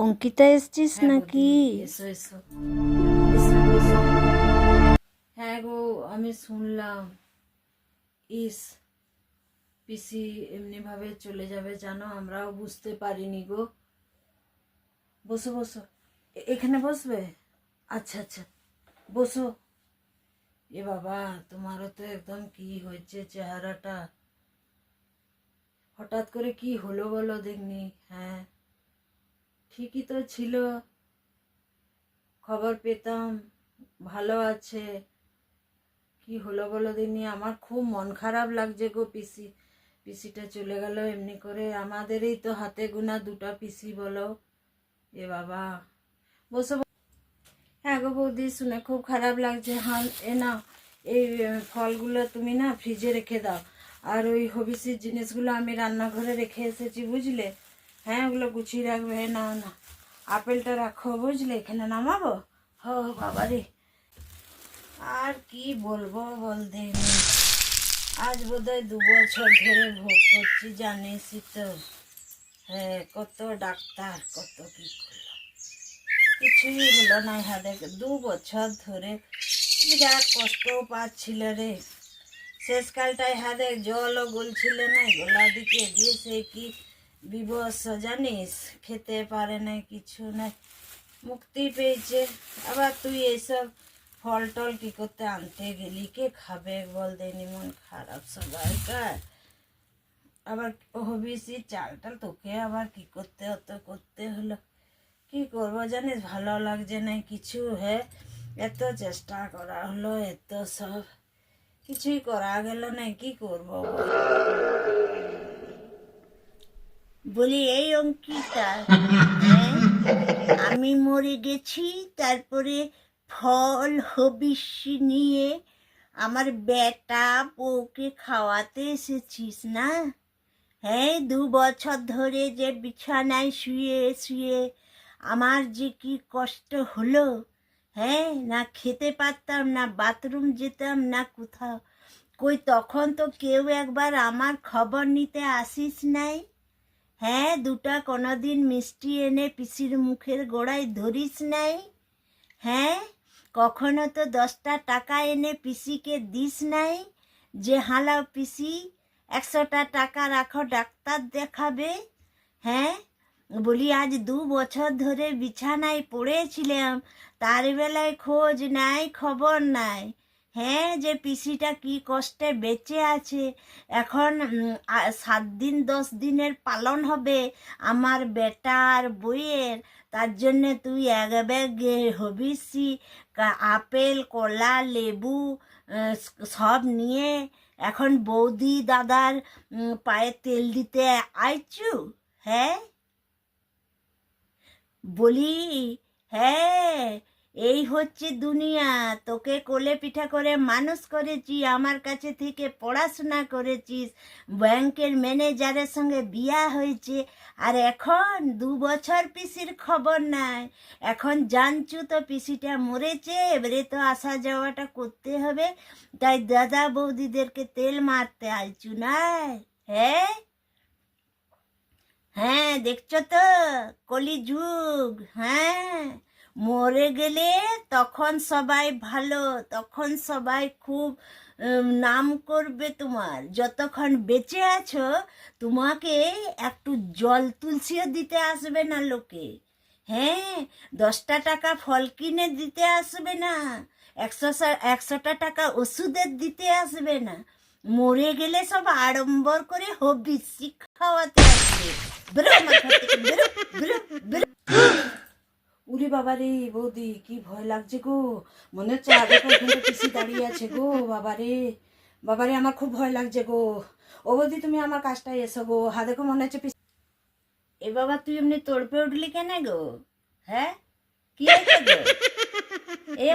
অঙ্কিতা এসছিস হ্যাঁ নাকি? বৌদি, এসো এসো, এসো এসো। হ্যাঁ গো, আমি শুনলাম ইস পিসি এমনি ভাবে চলে যাবে, জানো আমরাও বুঝতে পারিনি গো। বসো বসো, এখানে বসবে? আচ্ছা আচ্ছা, বসো। এ বাবা, তোমারও তো একদম কি হয়েছে চেহারাটা, হঠাৎ করে কি হলো বলো দেখনি? হ্যাঁ, ঠিকই তো ছিল, খবর পেতাম ভালো আছে, কি হলো বলো দিনি? আমার খুব মন খারাপ লাগছে গো। পিসিটা চলে গেল এমনি করে, আমাদেরই তো হাতে গোনা দুটা পিসি বলো। এ বাবা, বসো হ্যাঁ গো বৌদি, শুনে খুব খারাপ লাগছে। হ্যাঁ এ না, এই ফলগুলো তুমি না ফ্রিজে রেখে দাও, আর ওই হবিষির জিনিসগুলো আমি রান্নাঘরে রেখে এসেছি বুঝলে। হ্যাঁ ওগুলো গুছিয়ে রাখবে। না না, আপেলটা রাখো বুঝলে, এখানে নামাবো। হো বাবা রে, আর কি বলবো বলতে, আজ বোধহয় 2 বছর ধরে ভোগ করছি, জানিসই তো। হ্যাঁ, কত ডাক্তার কত কি করলো, কিছুই হলো না। হ্যাঁ দেখ, 2 বছর ধরে বিরাট কষ্ট পাচ্ছিল রে। শেষকালটায় হ্যাঁ দেখ, জলও গলছিল না গলা দিকে দিয়ে, সে কি বিবস জানিস, খেতে পারে না, কিছু না, মুক্তি পেয়েছে। আবার তুই এইসব ফল টল কি করতে আনতে গেলি? কে খাবে বল দেনি, মন খারাপ সবাইকার। আবার হবিসি চাল টাল তোকে আবার কি করতে অত করতে হলো, কি করবো জানিস, ভালো লাগছে না কিছু। হ্যাঁ, এত চেষ্টা করা হলো, এত সব কিছুই করা গেল না, কি করবো বল? বলি এই অঙ্কিতা, হ্যাঁ, আমি মরে গেছি, তারপরে ফল হবিষ নিয়ে আমার বেটা বউকে খাওয়াতে এসেছিস না? হ্যাঁ, 2 বছর ধরে যে বিছানায় শুয়ে শুয়ে আমার যে কি কষ্ট হলো। হ্যাঁ, না খেতে পারতাম, না বাথরুম যেতাম, না কোথাও। কই তখন তো কেউ একবার আমার খবর নিতে আসিস নাই। হ্যাঁ, দুটা কোনোদিন মিষ্টি এনে পিসির মুখের গোড়ায় ধরিস নাই। হ্যাঁ, কখনো তো 10টা টাকা এনে পিসিকে দিস নাই, যে হালাও পিসি 100টা টাকা রাখো, ডাক্তার দেখাবে। হ্যাঁ, বলি আজ 2 বছর ধরে বিছানায় পড়েছিলাম, তার বেলায় খোঁজ নাই, খবর নাই। হ্যাঁ, যে পিসিটা কি কষ্টে বেঁচে আছে। এখন 7 দিন 10 দিনের পালন হবে আমার বেটার বইয়ের, তার জন্যে তুই এক ব্যাগ হবিষি, আপেল কলা লেবু সব নিয়ে এখন বৌদি দাদার পায়ে তেল দিতে আইচু। হ্যাঁ, বলি, হ্যাঁ, এই হচ্ছে দুনিয়া। তোকে কোলে পিঠা করে মানুষ করেছি, আমার কাছে থেকে পড়াশোনা করেছিস, ব্যাংকের ম্যানেজারের সঙ্গে বিয়া হয়েছে, আর এখন 2 বছর পিসির খবর নাই। এখন জানছু তো পিসিটা মরেছে, এবারে তো আসা যাওয়াটা করতে হবে, তাই দাদা বৌদিদেরকে তেল মারতে আইছু নাই? হ্যাঁ, হ্যাঁ, দেখছো তো, কলিযুগ। হ্যাঁ, মরে গেলে তখন সবাই ভালো, তখন সবাই খুব নাম করবে তোমার। যতক্ষণ বেঁচে আছো তোমাকে একটু জল তুলসিও দিতে আসবে না লোকে। হ্যাঁ, 10টা টাকা ফল কিনে দিতে আসবে না, 100টা টাকা ওষুধের দিতে আসবে না। মরে গেলে সব আড়ম্বর করে হবিষ্যি খাওয়াতে আসবে। বেরো আমার ঘর থেকে, বেরো বেরো বেরো। উরি বাবা রে বৌদি, কি ভয় লাগছে গো, মনে হচ্ছে আগে পর্যন্ত পিসি দাঁড়িয়ে আছে গো। বাবারে বাবারে, আমার খুব ভয় লাগছে গো। ও বৌদি, তুমি আমার কাজটাই এসো গো, হা দেখো মনে হচ্ছে পিসি। এ বাবা, তুই এমনি তোড়পে উঠলি কেন গো? হ্যাঁ, কি হয়েছে গো? এই